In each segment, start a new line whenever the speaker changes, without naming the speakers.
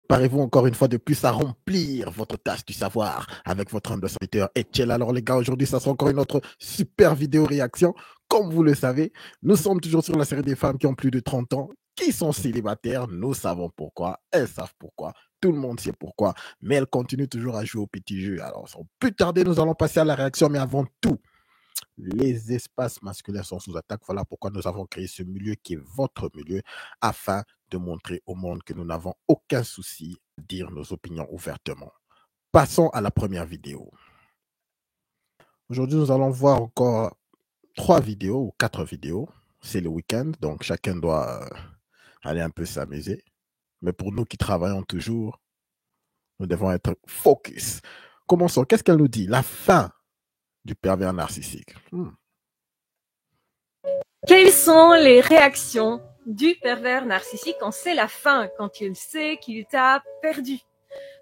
Parez-vous encore une fois de plus à remplir votre tâche du savoir avec votre humble serviteur Etiel. Alors les gars, aujourd'hui, ça sera encore une autre super vidéo réaction. Comme vous le savez, nous sommes toujours sur la série des femmes qui ont plus de 30 ans, qui sont célibataires. Nous savons pourquoi, elles savent pourquoi, tout le monde sait pourquoi, mais elles continuent toujours à jouer au petit jeu. Alors sans plus tarder, nous allons passer à la réaction, mais avant tout, les espaces masculins sont sous attaque. Voilà pourquoi nous avons créé ce milieu qui est votre milieu afin de montrer au monde que nous n'avons aucun souci à dire nos opinions ouvertement. Passons à la première vidéo. Aujourd'hui, nous allons voir encore 3 vidéos ou 4 vidéos. C'est le week-end, donc chacun doit aller un peu s'amuser. Mais pour nous qui travaillons toujours, nous devons être focus. Commençons. Qu'est-ce qu'elle nous dit? La fin du pervers narcissique.
Quelles sont les réactions du pervers narcissique quand c'est la fin, quand il sait qu'il t'a perdu?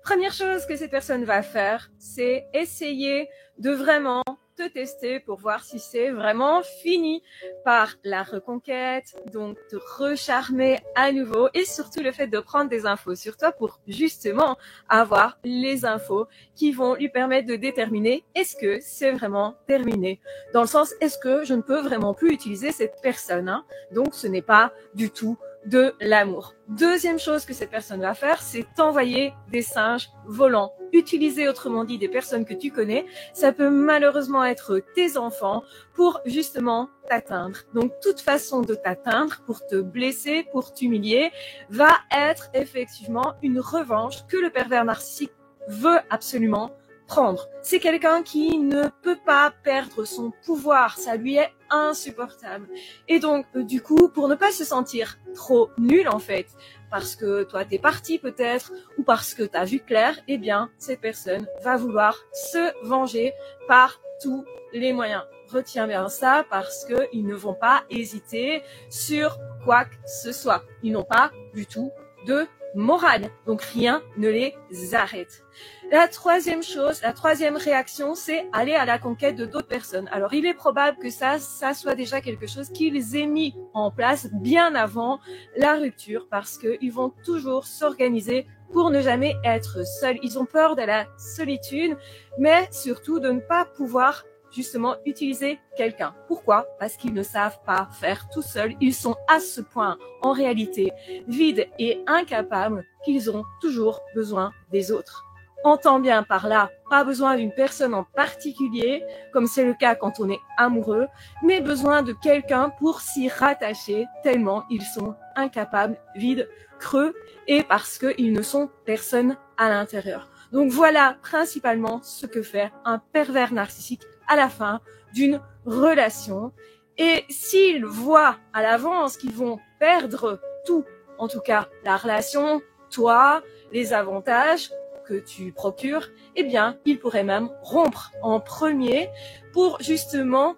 Première chose que cette personne va faire, c'est essayer de vraiment te tester pour voir si c'est vraiment fini par la reconquête, donc te recharmer à nouveau et surtout le fait de prendre des infos sur toi pour justement avoir les infos qui vont lui permettre de déterminer est-ce que c'est vraiment terminé. Dans le sens, est-ce que je ne peux vraiment plus utiliser cette personne, hein? Donc ce n'est pas du tout de l'amour. Deuxième chose que cette personne va faire, c'est t'envoyer des singes volants. Utiliser autrement dit des personnes que tu connais, ça peut malheureusement être tes enfants pour justement t'atteindre. Donc toute façon de t'atteindre, pour te blesser, pour t'humilier, va être effectivement une revanche que le pervers narcissique veut absolument prendre. C'est quelqu'un qui ne peut pas perdre son pouvoir, ça lui est insupportable. Et donc, du coup, pour ne pas se sentir trop nul en fait, parce que toi t'es parti peut-être, ou parce que t'as vu clair, eh bien, cette personne va vouloir se venger par tous les moyens. Retiens bien ça parce qu'ils ne vont pas hésiter sur quoi que ce soit. Ils n'ont pas du tout de morale. Donc rien ne les arrête. La troisième chose, la troisième réaction, c'est aller à la conquête de d'autres personnes. Alors il est probable que ça soit déjà quelque chose qu'ils aient mis en place bien avant la rupture parce qu'ils vont toujours s'organiser pour ne jamais être seuls. Ils ont peur de la solitude, mais surtout de ne pas pouvoir justement utiliser quelqu'un. Pourquoi? Parce qu'ils ne savent pas faire tout seuls. Ils sont à ce point, en réalité, vides et incapables qu'ils ont toujours besoin des autres. Entend bien par là, pas besoin d'une personne en particulier, comme c'est le cas quand on est amoureux, mais besoin de quelqu'un pour s'y rattacher tellement ils sont incapables, vides, creux, et parce qu'ils ne sont personne à l'intérieur. Donc voilà principalement ce que fait un pervers narcissique à la fin d'une relation. Et s'ils voient à l'avance qu'ils vont perdre tout, en tout cas la relation, toi, les avantages que tu procures, eh bien, ils pourraient même rompre en premier pour justement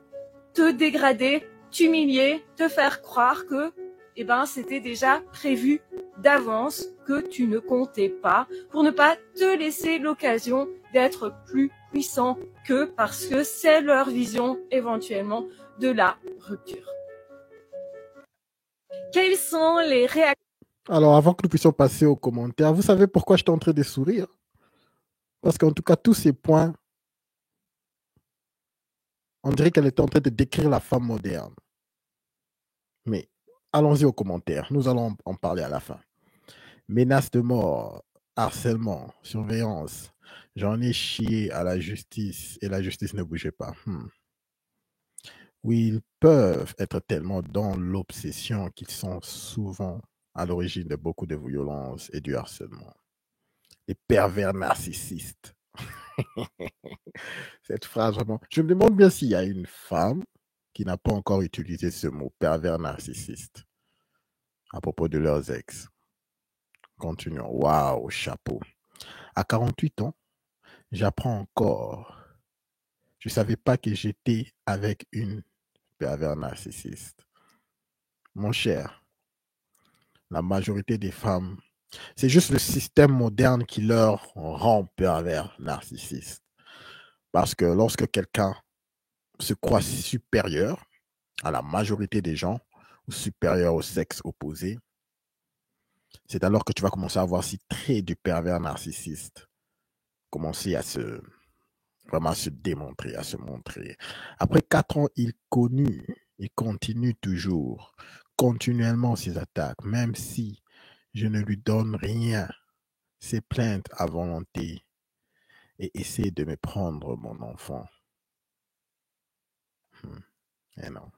te dégrader, t'humilier, te faire croire que eh ben, c'était déjà prévu d'avance, que tu ne comptais pas, pour ne pas te laisser l'occasion d'être plus puissant qu'eux, parce que c'est leur vision éventuellement de la rupture. Quelles sont les réactions?
Alors avant que nous puissions passer aux commentaires, vous savez pourquoi j'étais en train de sourire? Parce qu'en tout cas, tous ces points, on dirait qu'elle était en train de décrire la femme moderne. Mais allons-y aux commentaires. Nous allons en parler à la fin. Menaces de mort, harcèlement, surveillance. J'en ai chié à la justice et la justice ne bougeait pas. Oui, ils peuvent être tellement dans l'obsession qu'ils sont souvent à l'origine de beaucoup de violences et du harcèlement. Les pervers narcissistes. Cette phrase, vraiment. Je me demande bien s'il y a une femme qui n'a pas encore utilisé ce mot, pervers narcissiste, à propos de leurs ex. Continuons. Waouh, chapeau. À 48 ans, j'apprends encore. Je ne savais pas que j'étais avec une pervers narcissiste. Mon cher, la majorité des femmes, c'est juste le système moderne qui leur rend pervers narcissistes. Parce que lorsque quelqu'un se croit supérieur à la majorité des gens, ou supérieur au sexe opposé, C'est alors que tu vas commencer à voir si traits du pervers narcissiste commencer vraiment à se démontrer, à se montrer. Après 4 ans, il continue toujours, continuellement ses attaques, même si je ne lui donne rien, ses plaintes à volonté et essaie de me prendre mon enfant. Eh non.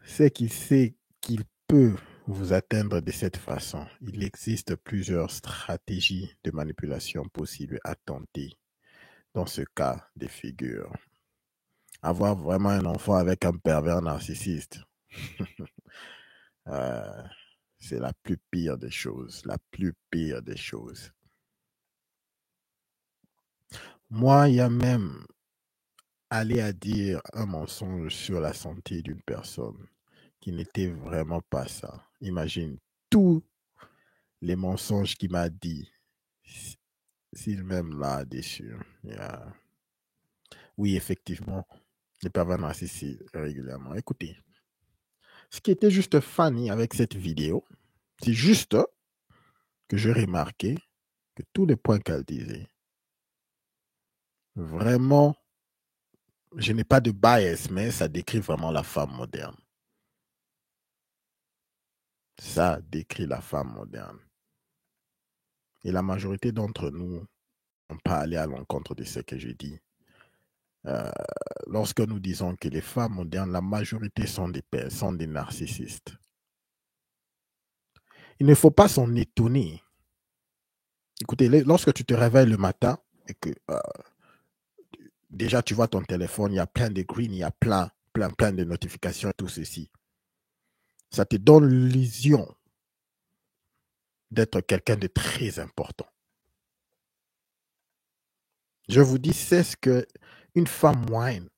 C'est qu'il sait qu'il peut vous atteindre de cette façon. Il existe plusieurs stratégies de manipulation possibles à tenter dans ce cas de figure. Avoir vraiment un enfant avec un pervers narcissiste, euh, c'est la plus pire des choses, la plus pire des choses. Moi, il y a même aller à dire un mensonge sur la santé d'une personne qui n'était vraiment pas ça. Imagine tous les mensonges qu'il m'a dit, s'il même l'a déçu. Yeah. Oui, effectivement, les pervers narcissiques régulièrement. Écoutez, ce qui était juste funny avec cette vidéo, c'est juste que j'ai remarqué que tous les points qu'elle disait, vraiment, je n'ai pas de bias, mais ça décrit vraiment la femme moderne. Ça décrit la femme moderne. Et la majorité d'entre nous n'ont pas allé à l'encontre de ce que je dis. Lorsque nous disons que les femmes modernes, la majorité sont des narcissistes. Il ne faut pas s'en étonner. Écoutez, lorsque tu te réveilles le matin et que déjà tu vois ton téléphone, il y a plein de green, il y a plein de notifications et tout ceci. Ça te donne l'illusion d'être quelqu'un de très important. Je vous dis, c'est ce que une femme moyenne,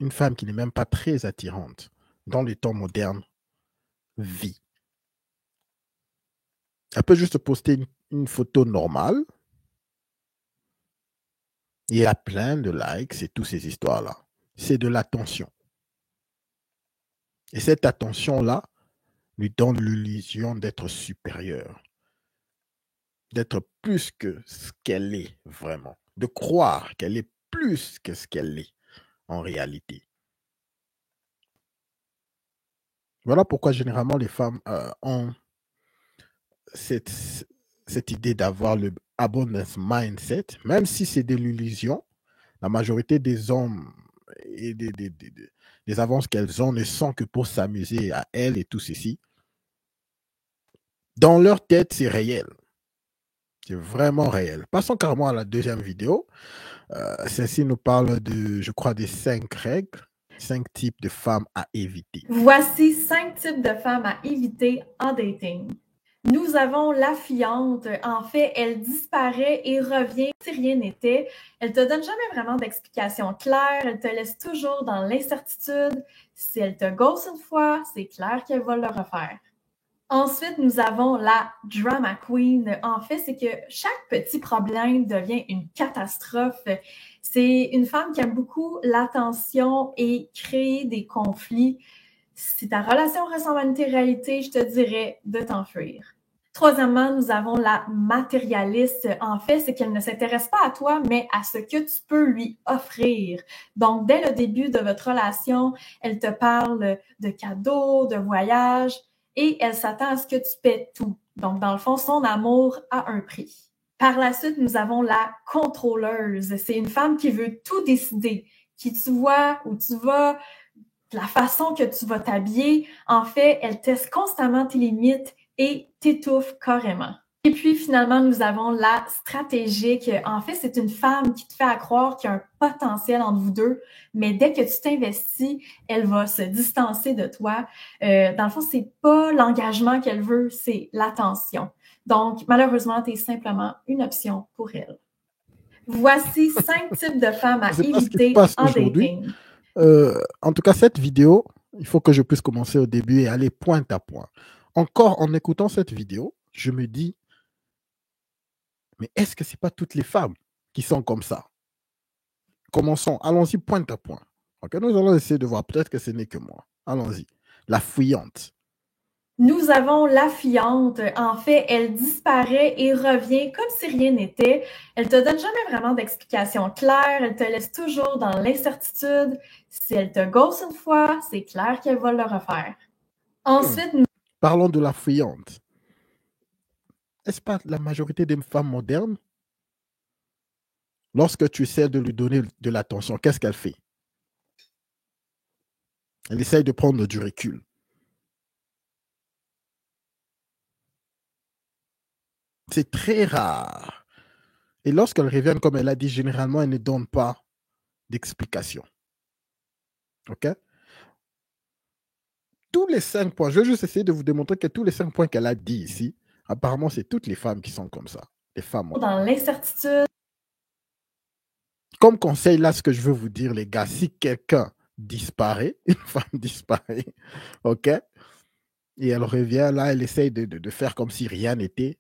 une femme qui n'est même pas très attirante dans les temps modernes, vit. Elle peut juste poster une photo normale et il y a plein de likes et toutes ces histoires-là. C'est de l'attention. Et cette attention-là lui donne l'illusion d'être supérieure, d'être plus que ce qu'elle est vraiment, de croire qu'elle est plus que ce qu'elle est en réalité. Voilà pourquoi généralement les femmes ont cette idée d'avoir le abundance mindset, même si c'est de l'illusion. La majorité des hommes et des avances qu'elles ont ne sont que pour s'amuser à elles et tout ceci. Dans leur tête, c'est réel. C'est vraiment réel. Passons carrément à la deuxième vidéo. Celle-ci nous parle de, je crois, des 5 règles, 5 types de femmes à éviter.
Voici 5 types de femmes à éviter en dating. Nous avons la fiante. En fait, elle disparaît et revient si rien n'était. Elle te donne jamais vraiment d'explication claire. Elle te laisse toujours dans l'incertitude. Si elle te gosse une fois, c'est clair qu'elle va le refaire. Ensuite, nous avons la drama queen. En fait, c'est que chaque petit problème devient une catastrophe. C'est une femme qui aime beaucoup l'attention et créer des conflits. Si ta relation ressemble à une télé-réalité, je te dirais de t'enfuir. Troisièmement, nous avons la matérialiste. En fait, c'est qu'elle ne s'intéresse pas à toi, mais à ce que tu peux lui offrir. Donc, dès le début de votre relation, elle te parle de cadeaux, de voyages, et elle s'attend à ce que tu paies tout. Donc, dans le fond, son amour a un prix. Par la suite, nous avons la contrôleuse. C'est une femme qui veut tout décider. Qui tu vois, où tu vas, la façon que tu vas t'habiller. En fait, elle teste constamment tes limites et t'étouffe carrément. Et puis, finalement, nous avons la stratégique. En fait, c'est une femme qui te fait croire qu'il y a un potentiel entre vous deux, mais dès que tu t'investis, elle va se distancer de toi. Dans le fond, c'est pas l'engagement qu'elle veut, c'est l'attention. Donc, malheureusement, tu es simplement une option pour elle. Voici 5 types de femmes à éviter en dating.
En tout cas, cette vidéo, il faut que je puisse commencer au début et aller point à point. Encore en écoutant cette vidéo, je me dis, mais est-ce que ce n'est pas toutes les femmes qui sont comme ça? Commençons, allons-y point à point. Okay, nous allons essayer de voir, peut-être que ce n'est que moi. Allons-y. La fuyante.
Nous avons la fiante. En fait, elle disparaît et revient comme si rien n'était. Elle te donne jamais vraiment d'explication claire. Elle te laisse toujours dans l'incertitude. Si elle te gosse une fois, c'est clair qu'elle va le refaire. Ensuite,
Parlons de la fuyante. Est-ce pas la majorité des femmes modernes? Lorsque tu essaies de lui donner de l'attention, qu'est-ce qu'elle fait? Elle essaye de prendre du recul. C'est très rare. Et lorsqu'elle revient, comme elle a dit, généralement, elle ne donne pas d'explication. OK? Tous les 5 points, je vais juste essayer de vous démontrer que tous les 5 points qu'elle a dit ici, apparemment, c'est toutes les femmes qui sont comme ça. Les femmes.
dans l'incertitude.
Comme conseil, là, ce que je veux vous dire, les gars, si quelqu'un disparaît, une femme disparaît, OK? Et elle revient, là, elle essaye de faire comme si rien n'était,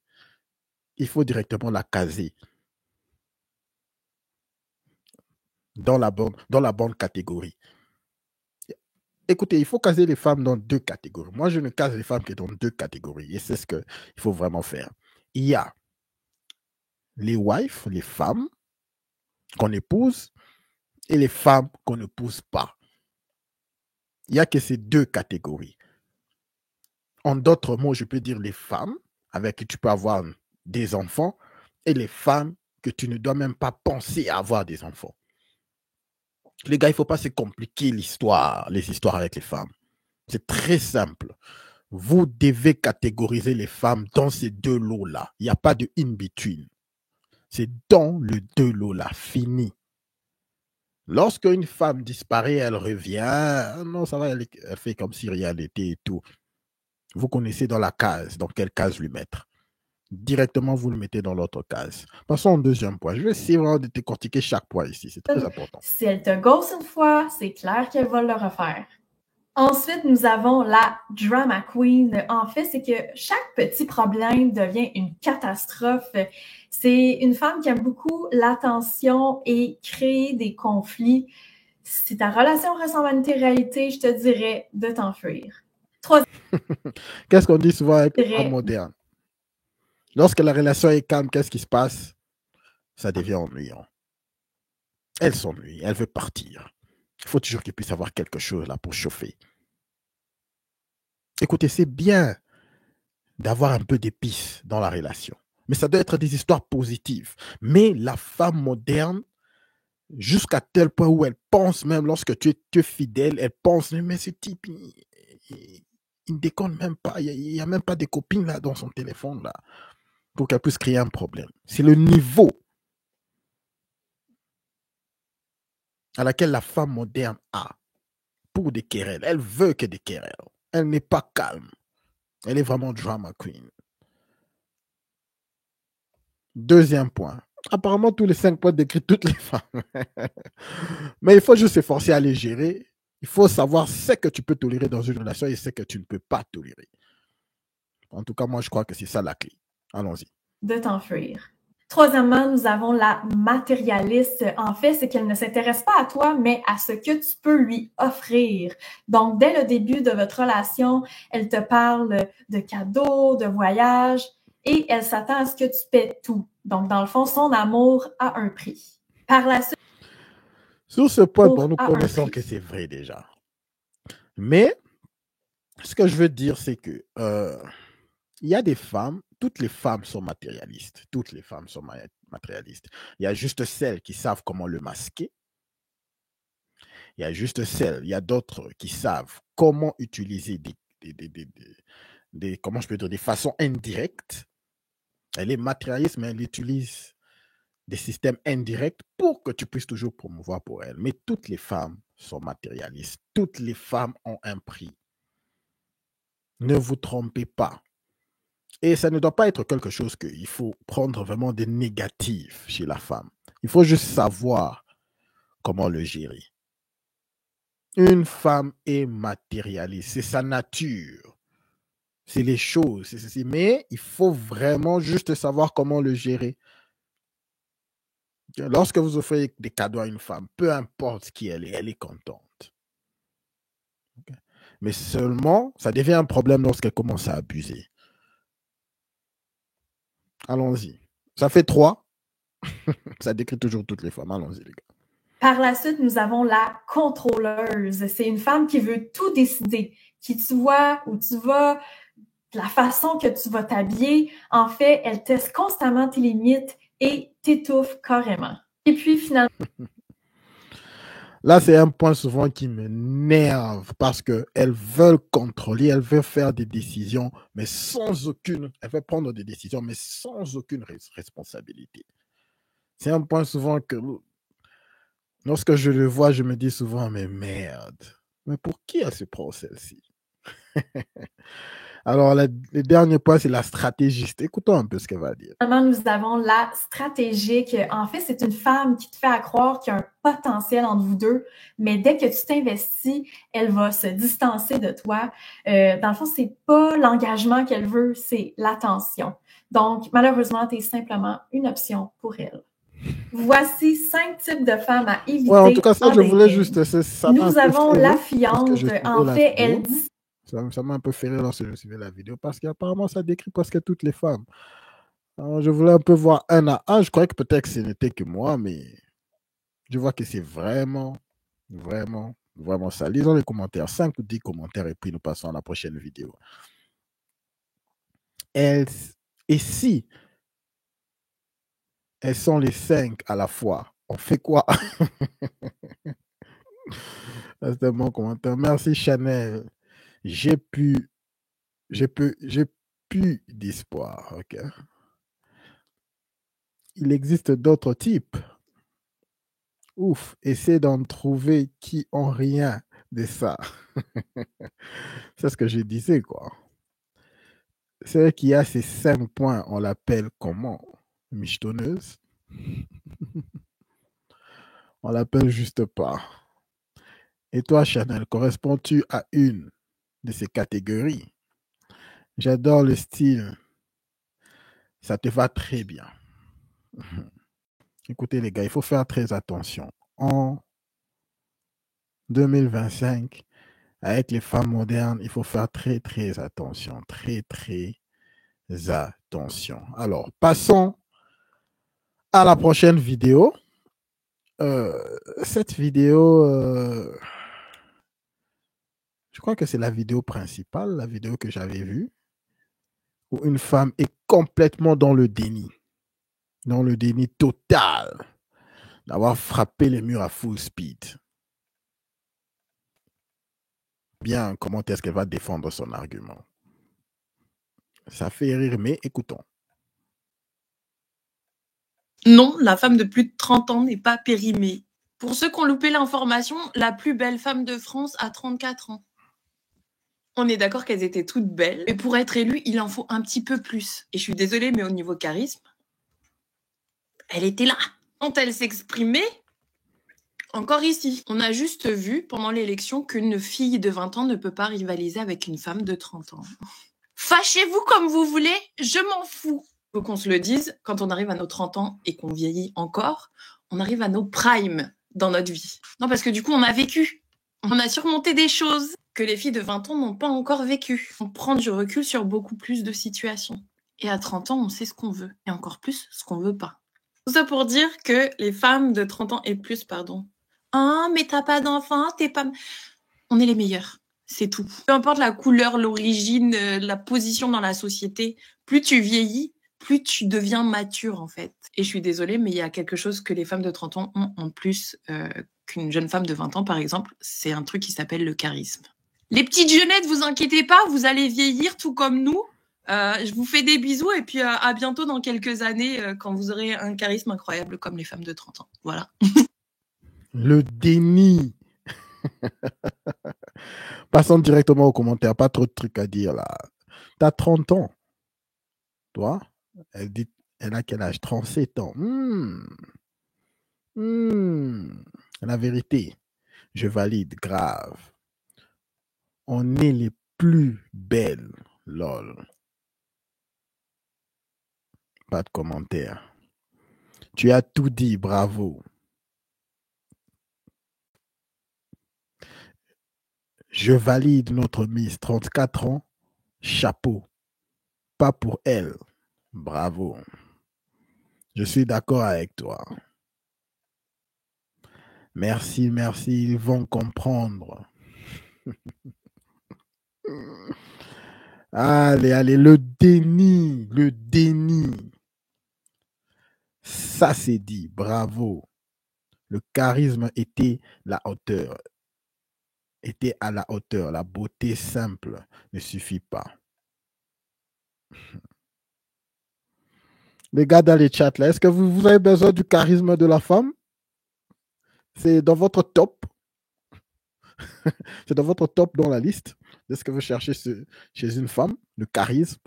il faut directement la caser dans la bonne catégorie. Écoutez, il faut caser les femmes dans 2 catégories. Moi, je ne case les femmes que dans 2 catégories. Et c'est ce qu'il faut vraiment faire. Il y a les wives, les femmes qu'on épouse, et les femmes qu'on n'épouse pas. Il n'y a que ces 2 catégories. En d'autres mots, je peux dire les femmes avec qui tu peux avoir des enfants et les femmes que tu ne dois même pas penser à avoir des enfants. Les gars, il ne faut pas se compliquer les histoires avec les femmes. C'est très simple. Vous devez catégoriser les femmes dans ces 2 lots-là. Il n'y a pas de in-between. C'est dans le 2 lots-là, fini. Lorsque une femme disparaît, elle revient. Non, ça va, elle fait comme si rien n'était et tout. Vous connaissez dans la case, dans quelle case lui mettre. Directement, vous le mettez dans l'autre case. Passons au 2e point. Je vais essayer vraiment de décortiquer chaque point ici. C'est très important.
Si elle te gosse une fois, c'est clair qu'elle va le refaire. Ensuite, nous avons la drama queen. En fait, c'est que chaque petit problème devient une catastrophe. C'est une femme qui aime beaucoup l'attention et créer des conflits. Si ta relation ressemble à une télé-réalité, je te dirais de t'enfuir.
Qu'est-ce qu'on dit souvent avec les femmes modernes? Lorsque la relation est calme, qu'est-ce qui se passe? Ça devient ennuyant. Elle s'ennuie, elle veut partir. Il faut toujours qu'il puisse avoir quelque chose là pour chauffer. Écoutez, c'est bien d'avoir un peu d'épices dans la relation, mais ça doit être des histoires positives. Mais la femme moderne, jusqu'à tel point où elle pense même, lorsque tu es fidèle, elle pense, mais ce type, il ne déconne même pas, il n'y a même pas de copines là dans son téléphone là, pour qu'elle puisse créer un problème. C'est le niveau à laquelle la femme moderne a pour des querelles. Elle veut que des querelles. Elle n'est pas calme. Elle est vraiment drama queen. 2e point. Apparemment, tous les 5 points décrivent toutes les femmes. Mais il faut juste s'efforcer à les gérer. Il faut savoir ce que tu peux tolérer dans une relation et ce que tu ne peux pas tolérer. En tout cas, moi, je crois que c'est ça la clé. Allons-y.
De t'enfuir. 3e, nous avons la matérialiste. En fait, c'est qu'elle ne s'intéresse pas à toi, mais à ce que tu peux lui offrir. Donc, dès le début de votre relation, elle te parle de cadeaux, de voyages, et elle s'attend à ce que tu paies tout. Donc, dans le fond, son amour a un prix. Par la suite,
sur ce point, bon, nous connaissons que c'est vrai déjà. Mais, ce que je veux dire, c'est que il y a des femmes, toutes les femmes sont matérialistes. Toutes les femmes sont matérialistes. Il y a juste celles qui savent comment le masquer. Il y a juste celles, il y a d'autres qui savent comment utiliser comment je peux dire, des façons indirectes. Elle est matérialiste, mais elle utilise des systèmes indirects pour que tu puisses toujours promouvoir pour elle. Mais toutes les femmes sont matérialistes. Toutes les femmes ont un prix. Ne vous trompez pas. Et ça ne doit pas être quelque chose qu'il faut prendre vraiment des négatifs chez la femme. Il faut juste savoir comment le gérer. Une femme est matérialiste, c'est sa nature, c'est les choses, c'est ceci. Mais il faut vraiment juste savoir comment le gérer. Lorsque vous offrez des cadeaux à une femme, peu importe qui elle est contente. Okay? Mais seulement, ça devient un problème lorsqu'elle commence à abuser. Allons-y. Ça fait 3. Ça décrit toujours toutes les femmes. Allons-y, les gars.
Par la suite, nous avons la contrôleuse. C'est une femme qui veut tout décider. Qui tu vois, où tu vas, la façon que tu vas t'habiller. En fait, elle teste constamment tes limites et t'étouffe carrément. Et puis, finalement...
Là, c'est un point souvent qui m'énerve parce qu'elles veulent contrôler, elles veulent faire des décisions, mais sans aucune... Elles veulent prendre des décisions, mais sans aucune responsabilité. C'est un point souvent que... Lorsque je le vois, je me dis souvent, mais merde, mais pour qui elle se prend celle-ci? Alors, le dernier point, c'est la stratégiste. Écoutons un peu ce qu'elle va dire.
Finalement, nous avons la stratégique. En fait, c'est une femme qui te fait croire qu'il y a un potentiel entre vous deux, mais dès que tu t'investis, elle va se distancer de toi. Dans le fond, c'est pas l'engagement qu'elle veut, c'est l'attention. Donc, malheureusement, tu es simplement une option pour elle. Voici 5 types de femmes à éviter.
Ouais, en tout cas, ça, je voulais juste...
Nous avons la fiante. En fait, elle dit...
Ça m'a un peu fait rire lorsque je suivais la vidéo parce qu'apparemment, ça décrit presque toutes les femmes. Alors, je voulais un peu voir un à un. Je croyais que peut-être que ce n'était que moi, mais je vois que c'est vraiment, vraiment, vraiment ça. Lisons les commentaires. 5 ou 10 commentaires et puis nous passons à la prochaine vidéo. Et si elles sont les 5 à la fois, on fait quoi? C'était mon commentaire. Merci Chanel. J'ai plus d'espoir. Ok. Il existe d'autres types. Ouf, essaie d'en trouver qui ont rien de ça. C'est ce que je disais, quoi. Celle qui a ces 5 points, on l'appelle comment? Michetonneuse? On l'appelle juste pas. Et toi, Chanel, corresponds-tu à une de ces catégories? J'adore le style. Ça te va très bien. Écoutez, les gars, il faut faire très attention. En 2025, avec les femmes modernes, il faut faire très, très attention. Très, très attention. Alors, passons à la prochaine vidéo. Cette vidéo, je crois que c'est la vidéo principale, la vidéo que j'avais vue, où une femme est complètement dans le déni total, d'avoir frappé les murs à full speed. Bien, comment est-ce qu'elle va défendre son argument? Ça fait rire, mais écoutons.
Non, la femme de plus de 30 ans n'est pas périmée. Pour ceux qui ont loupé l'information, la plus belle femme de France a 34 ans. On est d'accord qu'elles étaient toutes belles, mais pour être élue, il en faut un petit peu plus. Et je suis désolée, mais au niveau charisme, elle était là. Quand elle s'exprimait, encore ici, on a juste vu pendant l'élection qu'une fille de 20 ans ne peut pas rivaliser avec une femme de 30 ans. Fâchez-vous comme vous voulez, je m'en fous. Faut qu'on se le dise, quand on arrive à nos 30 ans et qu'on vieillit encore, on arrive à nos primes dans notre vie. Non, parce que du coup, on a vécu. On a surmonté des choses que les filles de 20 ans n'ont pas encore vécues. On prend du recul sur beaucoup plus de situations. Et à 30 ans, on sait ce qu'on veut. Et encore plus, ce qu'on veut pas. Tout ça pour dire que les femmes de 30 ans et plus, ah, mais t'as pas d'enfant, t'es pas... On est les meilleurs. C'est tout. Peu importe la couleur, l'origine, la position dans la société, plus tu vieillis, plus tu deviens mature, en fait. Et je suis désolée, mais il y a quelque chose que les femmes de 30 ans ont en plus qu'une jeune femme de 20 ans, par exemple. C'est un truc qui s'appelle le charisme. Les petites jeunettes, vous inquiétez pas, vous allez vieillir tout comme nous. Je vous fais des bisous et puis à bientôt dans quelques années quand vous aurez un charisme incroyable comme les femmes de 30 ans. Voilà.
Le déni. Passons directement aux commentaires. Pas trop de trucs à dire là. T'as 30 ans. Toi, elle dit, elle a quel âge? 37 ans. La vérité, je valide grave. On est les plus belles. Lol. Pas de commentaires. Tu as tout dit, bravo. Je valide notre Miss, 34 ans, chapeau. Pas pour elle. Bravo. Je suis d'accord avec toi. Merci, merci, ils vont comprendre. Allez, allez, le déni, le déni. Ça c'est dit, bravo. Le charisme était à la hauteur. La beauté simple ne suffit pas. Les gars dans les chats là, est-ce que vous avez besoin du charisme de la femme? C'est dans votre top. C'est dans votre top dans la liste de ce que vous cherchez chez une femme, le charisme.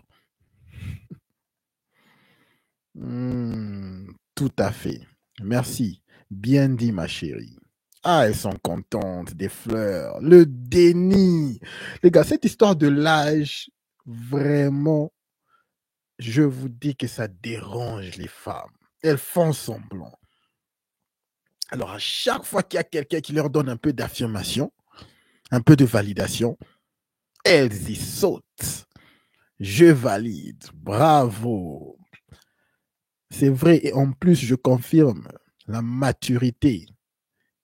Tout à fait. Merci. Bien dit, ma chérie. Ah, elles sont contentes, des fleurs. Le déni. Les gars, cette histoire de l'âge, vraiment, je vous dis que ça dérange les femmes. Elles font semblant. Alors, à chaque fois qu'il y a quelqu'un qui leur donne un peu d'affirmation, un peu de validation, elles y sautent. Je valide. Bravo. C'est vrai. Et en plus, je confirme la maturité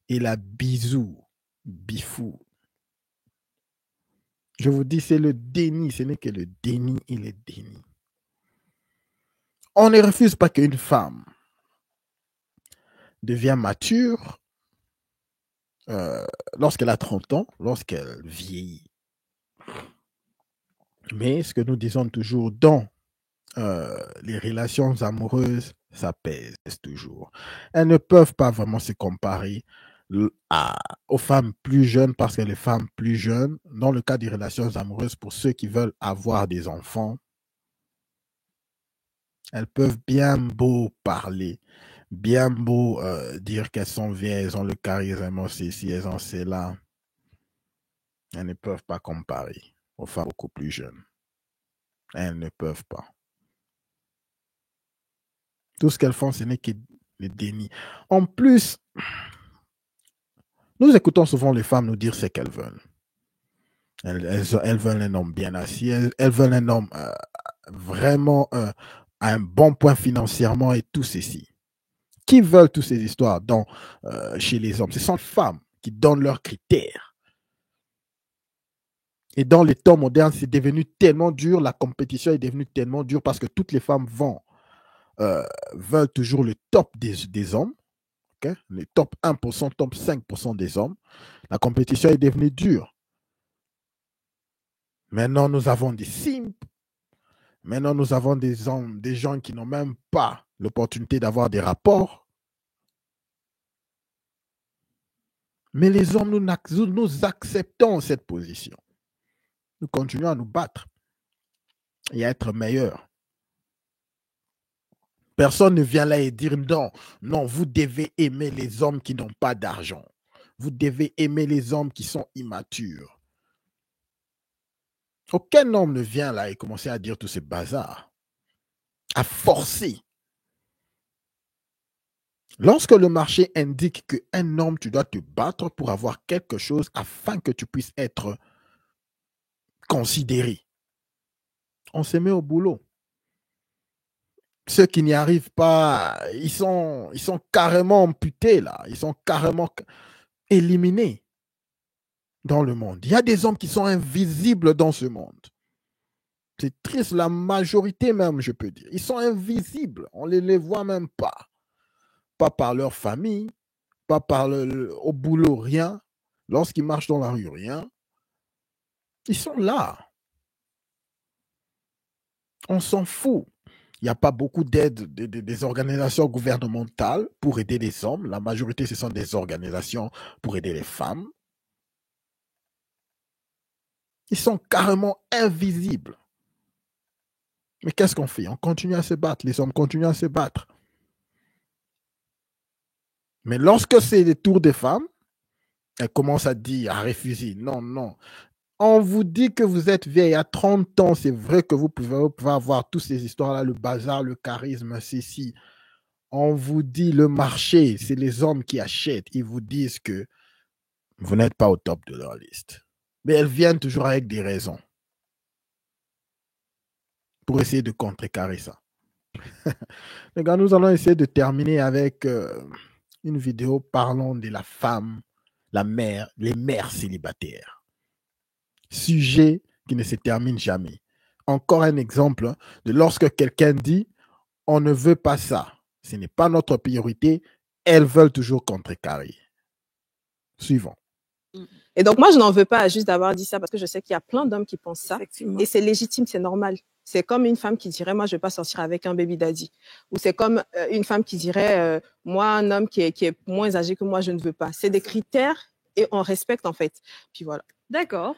et la bifou. Je vous dis, c'est le déni. Ce n'est que le déni et le déni. On ne refuse pas qu'une femme devient mature lorsqu'elle a 30 ans, lorsqu'elle vieillit. Mais ce que nous disons toujours dans les relations amoureuses, ça pèse toujours. Elles ne peuvent pas vraiment se comparer aux femmes plus jeunes parce que les femmes plus jeunes, dans le cas des relations amoureuses, pour ceux qui veulent avoir des enfants, elles peuvent bien beau parler, bien beau dire qu'elles sont vieilles, elles ont le charisme, ceci, elles ont cela. Elles ne peuvent pas comparer aux femmes beaucoup plus jeunes. Elles ne peuvent pas. Tout ce qu'elles font, ce n'est que le déni. En plus, nous écoutons souvent les femmes nous dire ce qu'elles veulent. Elles veulent un homme bien assis, elles veulent un homme vraiment à un bon point financièrement et tout ceci. Qui veulent toutes ces histoires chez les hommes? Ce sont les femmes qui donnent leurs critères. Et dans les temps modernes, c'est devenu tellement dur, la compétition est devenue tellement dure parce que toutes les femmes veulent toujours le top des hommes, okay? Le top 1%, top 5% des hommes. La compétition est devenue dure. Maintenant, nous avons des simples. Maintenant, nous avons des gens qui n'ont même pas l'opportunité d'avoir des rapports. Mais les hommes, nous acceptons cette position. Nous continuons à nous battre et à être meilleurs. Personne ne vient là et dire non, non, vous devez aimer les hommes qui n'ont pas d'argent. Vous devez aimer les hommes qui sont immatures. Aucun homme ne vient là et commence à dire tous ces bazars, à forcer. Lorsque le marché indique qu'un homme, tu dois te battre pour avoir quelque chose afin que tu puisses être considéré, on se met au boulot. Ceux qui n'y arrivent pas, ils sont carrément amputés là, ils sont carrément éliminés dans le monde. Il y a des hommes qui sont invisibles dans ce monde. C'est triste, la majorité même, je peux dire. Ils sont invisibles, on ne les voit même pas. Pas par leur famille, pas au boulot, rien. Lorsqu'ils marchent dans la rue, rien. Ils sont là. On s'en fout. Il n'y a pas beaucoup d'aide des organisations gouvernementales pour aider les hommes. La majorité, ce sont des organisations pour aider les femmes. Ils sont carrément invisibles. Mais qu'est-ce qu'on fait? On continue à se battre. Les hommes continuent à se battre. Mais lorsque c'est le tour des femmes, elles commencent à dire, à refuser. Non, non. On vous dit que vous êtes vieille à 30 ans. C'est vrai que vous pouvez avoir toutes ces histoires-là, le bazar, le charisme, ceci. On vous dit le marché, c'est les hommes qui achètent. Ils vous disent que vous n'êtes pas au top de leur liste. Mais elles viennent toujours avec des raisons pour essayer de contrecarrer ça. Les gars, nous allons essayer de terminer avec une vidéo parlant de la femme, la mère, les mères célibataires. Sujet qui ne se termine jamais. Encore un exemple de lorsque quelqu'un dit « on ne veut pas ça, ce n'est pas notre priorité », elles veulent toujours contrecarrer. Suivant.
Et donc, moi, je n'en veux pas juste d'avoir dit ça parce que je sais qu'il y a plein d'hommes qui pensent ça.
Effectivement.
Et c'est légitime, c'est normal. C'est comme une femme qui dirait, moi, je ne vais pas sortir avec un baby daddy. Ou c'est comme une femme qui dirait, moi, un homme qui est moins âgé que moi, je ne veux pas. C'est des critères et on respecte, en fait. Puis voilà.
D'accord.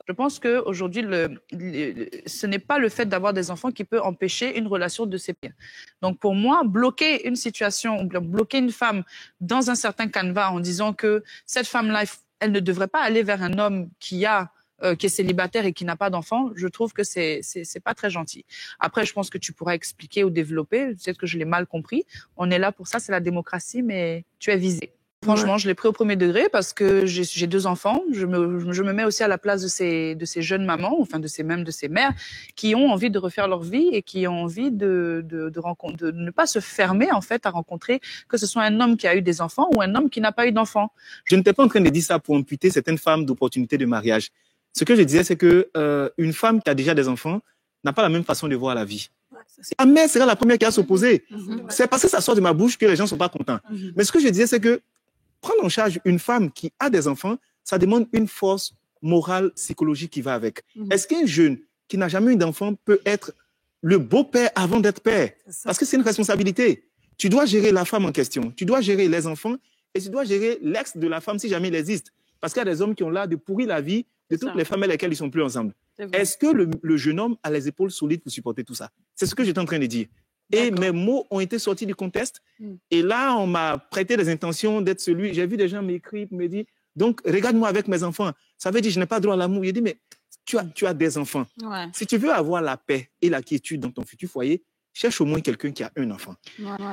Je pense qu'aujourd'hui, ce n'est pas le fait d'avoir des enfants qui peut empêcher une relation de séparer. Donc, pour moi, bloquer une situation, ou bloquer une femme dans un certain canevas en disant que cette femme-là, elle ne devrait pas aller vers un homme qui est célibataire et qui n'a pas d'enfant, je trouve que c'est pas très gentil. Après, je pense que tu pourras expliquer ou développer. Peut-être que je l'ai mal compris. On est là pour ça, c'est la démocratie, mais tu es visé. Franchement, je l'ai pris au premier degré parce que j'ai 2 enfants. Je me mets aussi à la place de ces jeunes mamans, enfin de ces mères, qui ont envie de refaire leur vie et qui ont envie de ne pas se fermer en fait à rencontrer que ce soit un homme qui a eu des enfants ou un homme qui n'a pas eu d'enfants.
Je n'étais pas en train de dire ça pour amputer certaines femmes d'opportunités de mariage. Ce que je disais, c'est que une femme qui a déjà des enfants n'a pas la même façon de voir la vie. La mère sera la première qui va s'opposer. C'est parce que ça sort de ma bouche que les gens ne sont pas contents. Mais ce que je disais, c'est que prendre en charge une femme qui a des enfants, ça demande une force morale, psychologique qui va avec. Est-ce qu'un jeune qui n'a jamais eu d'enfant peut être le beau-père avant d'être père? Parce que c'est une responsabilité. Tu dois gérer la femme en question, tu dois gérer les enfants et tu dois gérer l'ex de la femme si jamais il existe. Parce qu'il y a des hommes qui ont l'air de pourrir la vie de toutes les femmes avec lesquelles ils ne sont plus ensemble. Est-ce que le jeune homme a les épaules solides pour supporter tout ça? C'est ce que j'étais en train de dire. Et mes mots ont été sortis du contexte. Et là, on m'a prêté les intentions d'être celui. J'ai vu des gens m'écrire, me dire, donc regarde-moi avec mes enfants. Ça veut dire je n'ai pas droit à l'amour. Il dit, mais tu as des enfants.
Ouais.
Si tu veux avoir la paix et la quiétude dans ton futur foyer, cherche au moins quelqu'un qui a un enfant.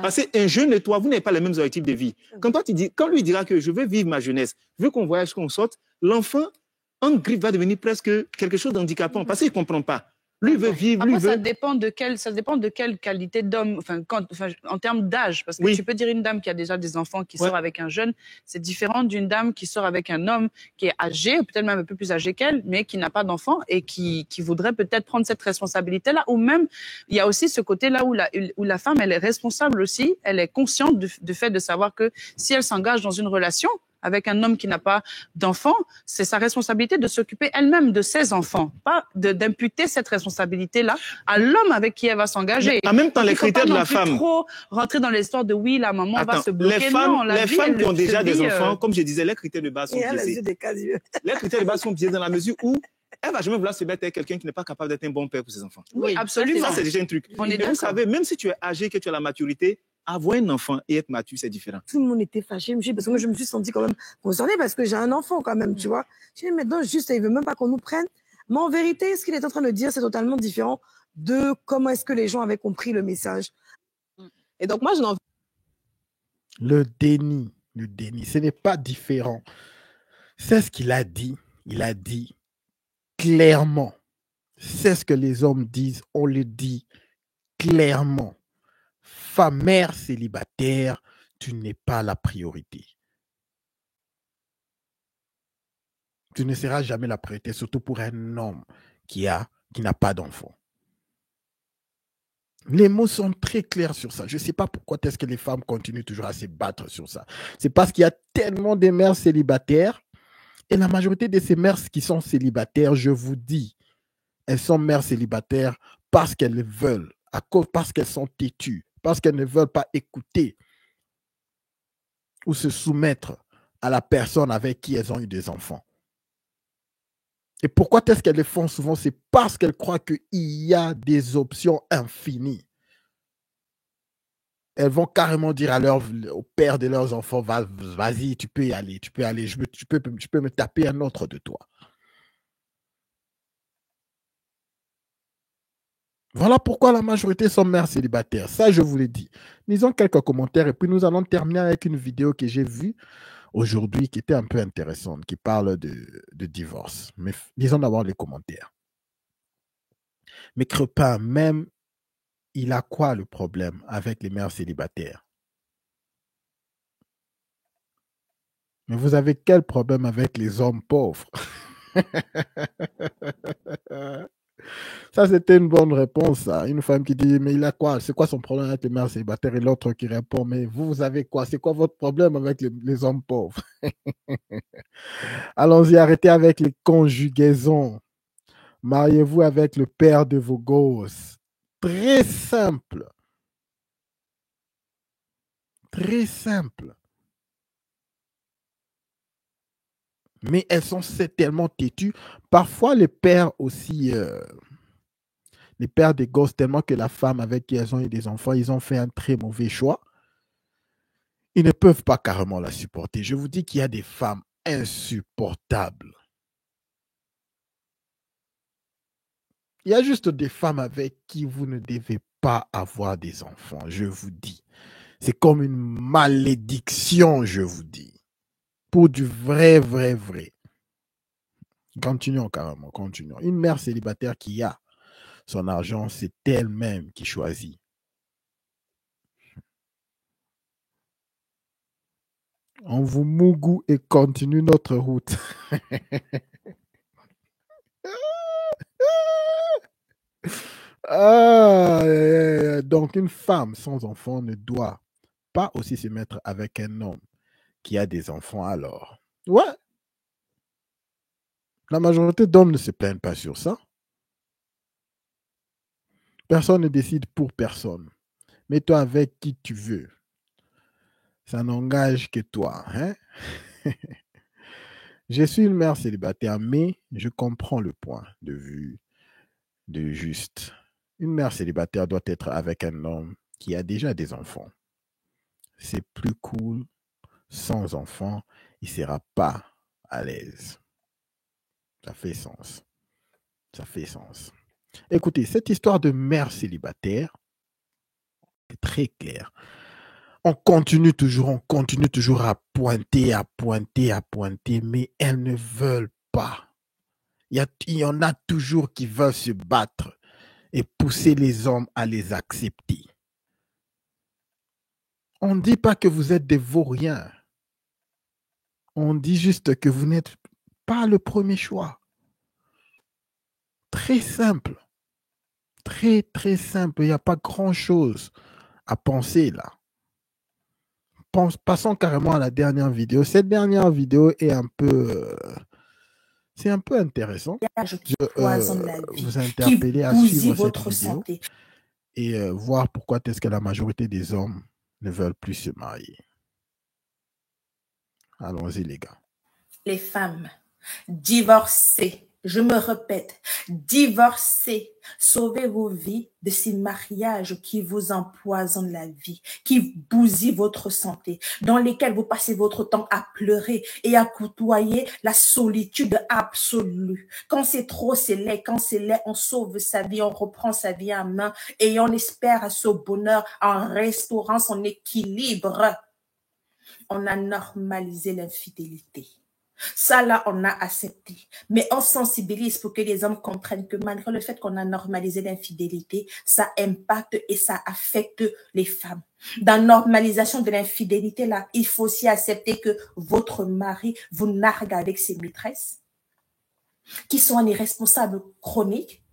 Parce qu'un jeune et toi, vous n'avez pas les mêmes objectifs de vie. Quand lui dira que je veux vivre ma jeunesse, je veux qu'on voyage, qu'on sorte, l'enfant, en griffe, va devenir presque quelque chose d'handicapant parce qu'il ne comprend pas. Lui veut vivre, lui
Après,
veut...
ça dépend de quelle qualité d'homme, en termes d'âge. Parce que tu peux dire une dame qui a déjà des enfants qui sort avec un jeune, c'est différent d'une dame qui sort avec un homme qui est âgé, peut-être même un peu plus âgé qu'elle, mais qui n'a pas d'enfant et qui voudrait peut-être prendre cette responsabilité-là. Ou même, il y a aussi ce côté-là où la femme, elle est responsable aussi, elle est consciente du fait de savoir que si elle s'engage dans une relation avec un homme qui n'a pas d'enfants, c'est sa responsabilité de s'occuper elle-même de ses enfants, pas d'imputer cette responsabilité-là à l'homme avec qui elle va s'engager.
En même temps, les critères de la femme.
Il ne faut pas non plus trop rentrer dans l'histoire de oui, la maman va se bloquer.
Les femmes qui ont déjà des enfants, comme je disais, les critères de base sont biaisés. Les critères de base sont biaisés dans la mesure où elle va jamais vouloir se mettre avec quelqu'un qui n'est pas capable d'être un bon père pour ses enfants.
Oui, absolument.
Ça, c'est déjà un truc. Mais vous savez, même si tu es âgé, que tu as la maturité, avoir un enfant et être mature, c'est différent.
Tout le monde était fâché, parce que moi, je me suis sentie quand même concernée parce que j'ai un enfant quand même, tu vois. Je dis, maintenant, juste, il veut même pas qu'on nous prenne. Mais en vérité, ce qu'il est en train de dire, c'est totalement différent de comment est-ce que les gens avaient compris le message.
Et donc, moi, je n'en veux.
Le déni, ce n'est pas différent. C'est ce qu'il a dit. Il a dit clairement. C'est ce que les hommes disent. On le dit clairement. Femme, mère célibataire, tu n'es pas la priorité. Tu ne seras jamais la priorité, surtout pour un homme qui n'a pas d'enfant. Les mots sont très clairs sur ça. Je ne sais pas pourquoi est-ce que les femmes continuent toujours à se battre sur ça. C'est parce qu'il y a tellement de mères célibataires et la majorité de ces mères qui sont célibataires, je vous dis, elles sont mères célibataires parce qu'elles le veulent, parce qu'elles sont têtues, parce qu'elles ne veulent pas écouter ou se soumettre à la personne avec qui elles ont eu des enfants. Et pourquoi est-ce qu'elles le font souvent? C'est parce qu'elles croient qu'il y a des options infinies. Elles vont carrément dire au père de leurs enfants, vas-y, tu peux y aller, tu peux me taper un autre de toi. Voilà pourquoi la majorité sont mères célibataires. Ça, je vous l'ai dit. Lisons quelques commentaires et puis nous allons terminer avec une vidéo que j'ai vue aujourd'hui qui était un peu intéressante, qui parle de divorce. Mais disons d'abord les commentaires. Mais Crepin, même, il a quoi le problème avec les mères célibataires? Mais vous avez quel problème avec les hommes pauvres? Ça, c'était une bonne réponse, ça. Une femme qui dit, mais il a quoi? C'est quoi son problème avec les mères célibataires? Et l'autre qui répond, mais vous avez quoi? C'est quoi votre problème avec les hommes pauvres? Allons-y, arrêtez avec les conjugaisons. Mariez-vous avec le père de vos gosses. Très simple. Très simple. Mais elles sont tellement têtues. Parfois, les pères aussi, les pères des gosses, tellement que la femme avec qui elles ont eu des enfants, ils ont fait un très mauvais choix. Ils ne peuvent pas carrément la supporter. Je vous dis qu'il y a des femmes insupportables. Il y a juste des femmes avec qui vous ne devez pas avoir des enfants, je vous dis. C'est comme une malédiction, je vous dis. Pour du vrai, vrai, vrai. Continuons carrément, continuons. Une mère célibataire qui a son argent, c'est elle-même qui choisit. On vous mougou et continue notre route. Donc, une femme sans enfant ne doit pas aussi se mettre avec un homme qui a des enfants alors. Ouais. La majorité d'hommes ne se plaignent pas sur ça. Personne ne décide pour personne. Mets-toi avec qui tu veux. Ça n'engage que toi. Hein? Je suis une mère célibataire, mais je comprends le point de vue de Juste. Une mère célibataire doit être avec un homme qui a déjà des enfants. C'est plus cool. Sans enfants, il ne sera pas à l'aise. Ça fait sens. Ça fait sens. Écoutez, cette histoire de mère célibataire est très claire. On continue toujours à pointer, mais elles ne veulent pas. Il y en a toujours qui veulent se battre et pousser les hommes à les accepter. On ne dit pas que vous êtes des vauriens. On dit juste que vous n'êtes pas le premier choix. Très simple. Très, très simple. Il n'y a pas grand-chose à penser là. Passons carrément à la dernière vidéo. Cette dernière vidéo est un peu... c'est un peu intéressant. Je vous interpeller à suivre cette vidéo et voir pourquoi est-ce que la majorité des hommes ne veulent plus se marier. Allons-y les gars.
Les femmes, divorcées, je me répète, divorcez, sauvez vos vies de ces mariages qui vous empoisonnent la vie, qui bousillent votre santé, dans lesquels vous passez votre temps à pleurer et à côtoyer la solitude absolue. Quand c'est trop, c'est laid. Quand c'est laid, on sauve sa vie, on reprend sa vie en main et on espère à ce bonheur en restaurant son équilibre. On a normalisé l'infidélité. Ça, là, on a accepté. Mais on sensibilise pour que les hommes comprennent que malgré le fait qu'on a normalisé l'infidélité, ça impacte et ça affecte les femmes. Dans la normalisation de l'infidélité, là, il faut aussi accepter que votre mari vous nargue avec ses maîtresses, qui sont en irresponsable chronique,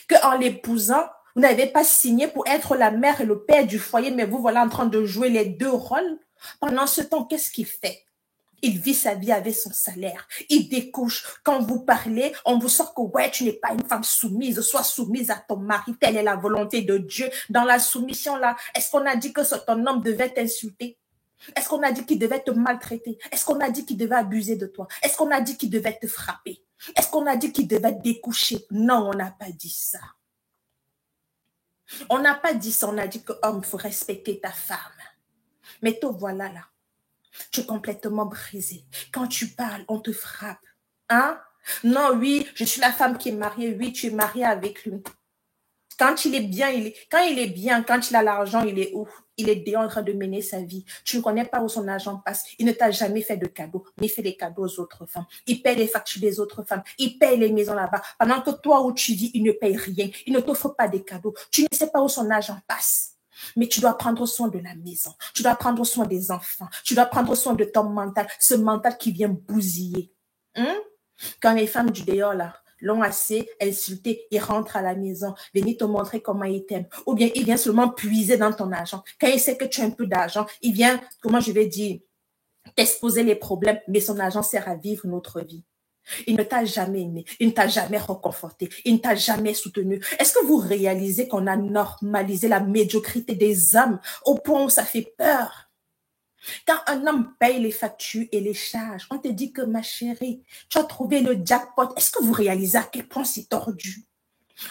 qu'en l'épousant, vous n'avez pas signé pour être la mère et le père du foyer, mais vous voilà en train de jouer les deux rôles. Pendant ce temps, qu'est-ce qu'il fait? Il vit sa vie avec son salaire. Il découche. Quand vous parlez, on vous sort que ouais, tu n'es pas une femme soumise. Sois soumise à ton mari. Telle est la volonté de Dieu. Dans la soumission là, est-ce qu'on a dit que ton homme devait t'insulter? Est-ce qu'on a dit qu'il devait te maltraiter? Est-ce qu'on a dit qu'il devait abuser de toi? Est-ce qu'on a dit qu'il devait te frapper? Est-ce qu'on a dit qu'il devait découcher? Non, on n'a pas dit ça. On n'a pas dit ça. On a dit que homme, il faut respecter ta femme. Mais te voilà là. Tu es complètement brisé. Quand tu parles, on te frappe. Hein? Non, oui, je suis la femme qui est mariée. Oui, tu es mariée avec lui. Quand il est bien, quand il a l'argent, il est où? Il est dehors en train de mener sa vie. Tu ne connais pas où son argent passe. Il ne t'a jamais fait de cadeaux, mais il fait des cadeaux aux autres femmes. Il paye les factures des autres femmes. Il paye les maisons là-bas. Pendant que toi, où tu vis, il ne paye rien. Il ne t'offre pas des cadeaux. Tu ne sais pas où son argent passe. Mais tu dois prendre soin de la maison. Tu dois prendre soin des enfants. Tu dois prendre soin de ton mental. Ce mental qui vient bousiller. Quand les femmes du dehors, là, l'ont assez insulté, il rentre à la maison, venir te montrer comment il t'aime. Ou bien il vient seulement puiser dans ton argent. Quand il sait que tu as un peu d'argent, il vient, comment je vais dire, t'exposer les problèmes, mais son argent sert à vivre notre vie. Il ne t'a jamais aimé, il ne t'a jamais reconforté, il ne t'a jamais soutenu. Est-ce que vous réalisez qu'on a normalisé la médiocrité des hommes au point où ça fait peur? Quand un homme paye les factures et les charges, on te dit que ma chérie, tu as trouvé le jackpot. Est-ce que vous réalisez à quel point c'est tordu?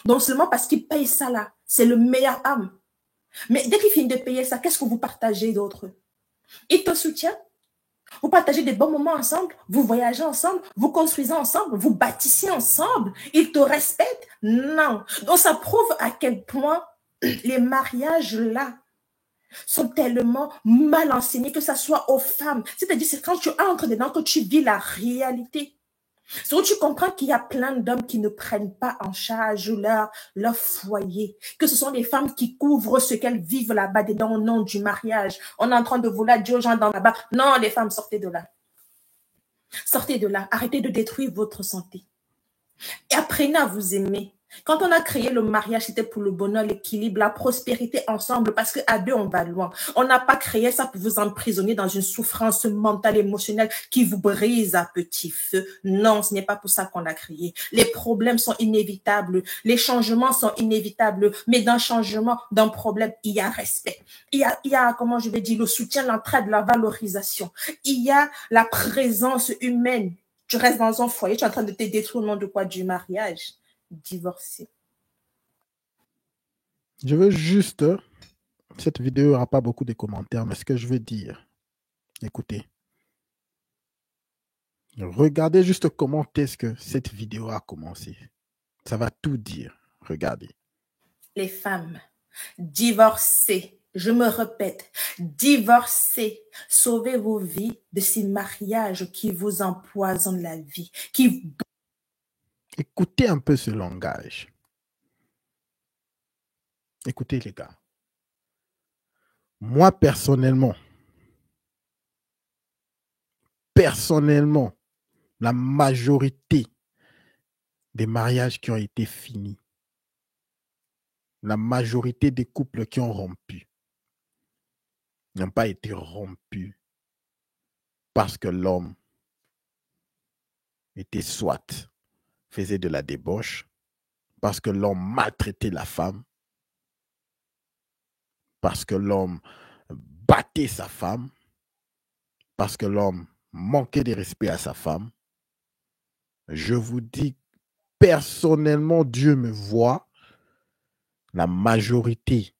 Donc seulement parce qu'il paye ça là, c'est le meilleur homme. Mais dès qu'il finit de payer ça, qu'est-ce que vous partagez d'autre? Il te soutient? Vous partagez des bons moments ensemble, vous voyagez ensemble, vous construisez ensemble, vous bâtissez ensemble. Il te respecte? Non. Donc ça prouve à quel point les mariages là sont tellement mal enseignés, que ça soit aux femmes. C'est-à-dire, c'est quand tu entres dedans que tu vis la réalité. C'est où tu comprends qu'il y a plein d'hommes qui ne prennent pas en charge leur foyer, que ce sont les femmes qui couvrent ce qu'elles vivent là-bas dedans au nom du mariage. On est en train de vouloir dire aux gens dans là-bas, non, les femmes, sortez de là. Sortez de là. Arrêtez de détruire votre santé. Et apprenez à vous aimer. Quand on a créé le mariage, c'était pour le bonheur, l'équilibre, la prospérité ensemble, parce qu'à deux, on va loin. On n'a pas créé ça pour vous emprisonner dans une souffrance mentale, émotionnelle qui vous brise à petit feu. Non, ce n'est pas pour ça qu'on l'a créé. Les problèmes sont inévitables, les changements sont inévitables, mais dans le changement, dans le problème, il y a respect. Il y a, comment je vais dire, le soutien, l'entraide, la valorisation. Il y a la présence humaine. Tu restes dans un foyer, tu es en train de te détruire au nom de quoi? Du mariage. Divorcé.
Je veux juste, cette vidéo n'aura pas beaucoup de commentaires, mais ce que je veux dire, écoutez, regardez juste comment est-ce que cette vidéo a commencé. Ça va tout dire. Regardez.
Les femmes, divorcées, je me répète, divorcées, sauvez vos vies de ces mariages qui vous empoisonnent la vie, qui...
Écoutez un peu ce langage. Écoutez les gars. Moi, personnellement, la majorité des mariages qui ont été finis, la majorité des couples qui ont rompu, n'ont pas été rompus parce que l'homme était soit faisait de la débauche, parce que l'homme maltraitait la femme, parce que l'homme battait sa femme, parce que l'homme manquait de respect à sa femme. Je vous dis, personnellement, Dieu me voit, la majorité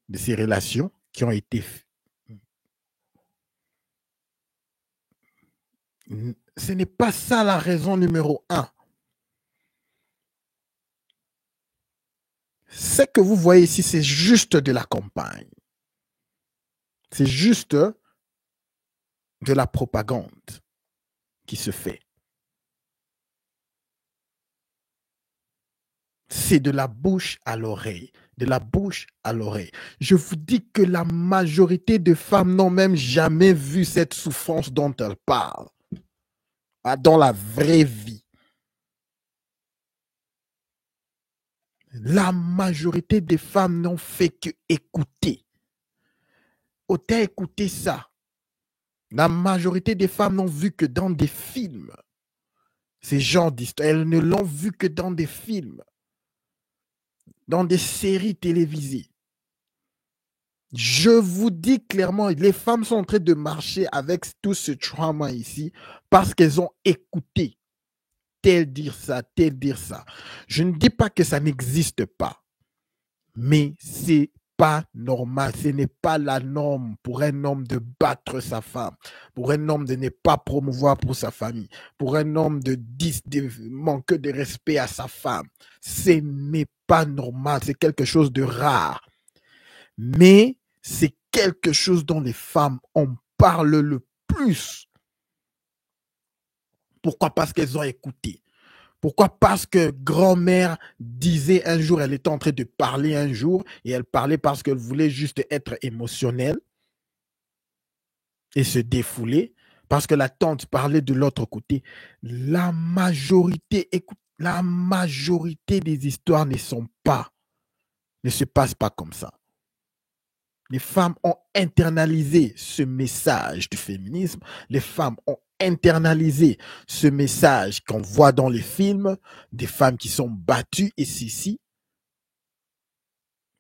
de ces relations qui ont été... Ce n'est pas ça la raison numéro 1. Ce que vous voyez ici, c'est juste de la campagne. C'est juste de la propagande qui se fait. C'est de la bouche à l'oreille. De la bouche à l'oreille. Je vous dis que la majorité de femmes n'ont même jamais vu cette souffrance dont elles parlent. Dans la vraie vie. La majorité des femmes n'ont fait que écouter. Autant écouter ça. La majorité des femmes n'ont vu que dans des films. Ces genres d'histoires, elles ne l'ont vu que dans des films. Dans des séries télévisées. Je vous dis clairement, les femmes sont en train de marcher avec tout ce trauma ici parce qu'elles ont écouté. Tel dire ça, tel dire ça. Je ne dis pas que ça n'existe pas, mais c'est pas normal. Ce n'est pas la norme pour un homme de battre sa femme, pour un homme de ne pas promouvoir pour sa famille, pour un homme de manquer de respect à sa femme. Ce n'est pas normal. C'est quelque chose de rare. Mais c'est quelque chose dont les femmes en parlent le plus. Pourquoi? Parce qu'elles ont écouté. Pourquoi? Parce que grand-mère disait un jour, elle était en train de parler un jour, et elle parlait parce qu'elle voulait juste être émotionnelle et se défouler, parce que la tante parlait de l'autre côté. La majorité des histoires ne se passent pas comme ça. Les femmes ont internalisé ce message du féminisme. Les femmes ont internalisé ce message qu'on voit dans les films, des femmes qui sont battues et ceci.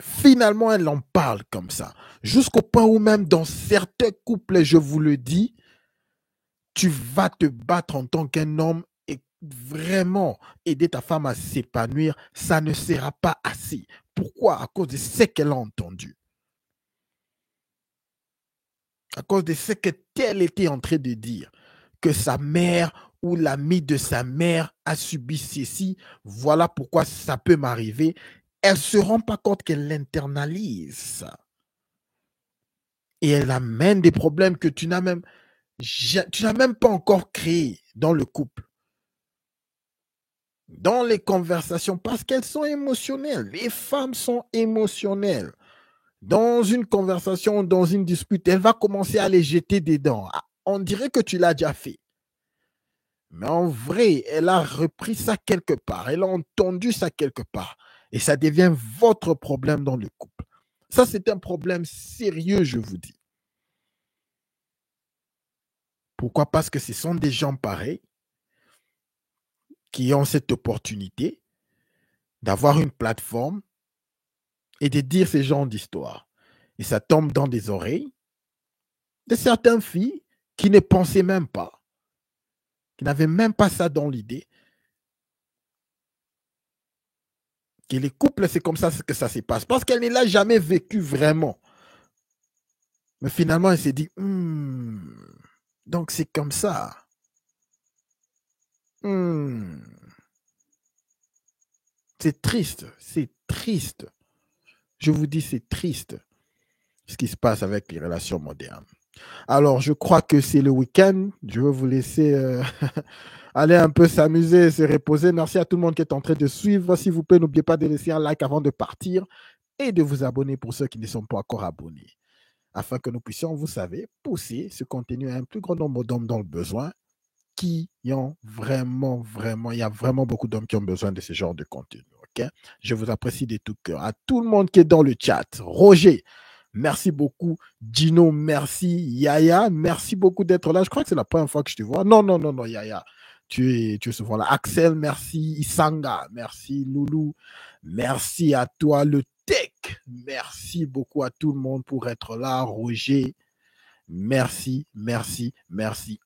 Finalement, elles en parlent comme ça. Jusqu'au point où même dans certains couples, je vous le dis, tu vas te battre en tant qu'un homme et vraiment aider ta femme à s'épanouir. Ça ne sera pas assez. Pourquoi? À cause de ce qu'elle a entendu. À cause de ce qu'elle était en train de dire, que sa mère ou l'ami de sa mère a subi ceci, voilà pourquoi ça peut m'arriver. Elle ne se rend pas compte qu'elle l'internalise. Et elle amène des problèmes que tu n'as même pas encore créés dans le couple. Dans les conversations, parce qu'elles sont émotionnelles. Les femmes sont émotionnelles. Dans une conversation, dans une dispute, elle va commencer à les jeter des dents. On dirait que tu l'as déjà fait. Mais en vrai, elle a repris ça quelque part. Elle a entendu ça quelque part. Et ça devient votre problème dans le couple. Ça, c'est un problème sérieux, je vous dis. Pourquoi? Parce que ce sont des gens pareils qui ont cette opportunité d'avoir une plateforme et de dire ces genres d'histoires. Et ça tombe dans des oreilles de certaines filles qui ne pensaient même pas, qui n'avaient même pas ça dans l'idée. Que les couples, c'est comme ça que ça se passe. Parce qu'elle ne l'a jamais vécu vraiment. Mais finalement, elle s'est dit, donc c'est comme ça. C'est triste, c'est triste. Je vous dis, c'est triste ce qui se passe avec les relations modernes. Alors, je crois que c'est le week-end. Je vais vous laisser aller un peu s'amuser, se reposer. Merci à tout le monde qui est en train de suivre. S'il vous plaît, n'oubliez pas de laisser un like avant de partir et de vous abonner pour ceux qui ne sont pas encore abonnés, afin que nous puissions, vous savez, pousser ce contenu à un plus grand nombre d'hommes dans le besoin qui ont vraiment, il y a vraiment beaucoup d'hommes qui ont besoin de ce genre de contenu. Okay? Je vous apprécie de tout cœur. À tout le monde qui est dans le chat. Roger, merci beaucoup. Gino, merci. Yaya, merci beaucoup d'être là. Je crois que c'est la première fois que je te vois. Non, Yaya. Tu es souvent là. Axel, merci. Isanga, merci. Loulou, merci à toi. Le Tech, merci beaucoup à tout le monde pour être là. Roger, merci.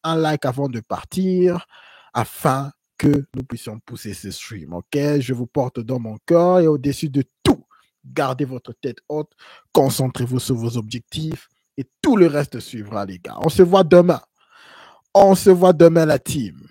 Un like avant de partir afin que nous puissions pousser ce stream. Ok, je vous porte dans mon cœur et au-dessus de tout, gardez votre tête haute, concentrez-vous sur vos objectifs et tout le reste suivra, les gars. On se voit demain. La team.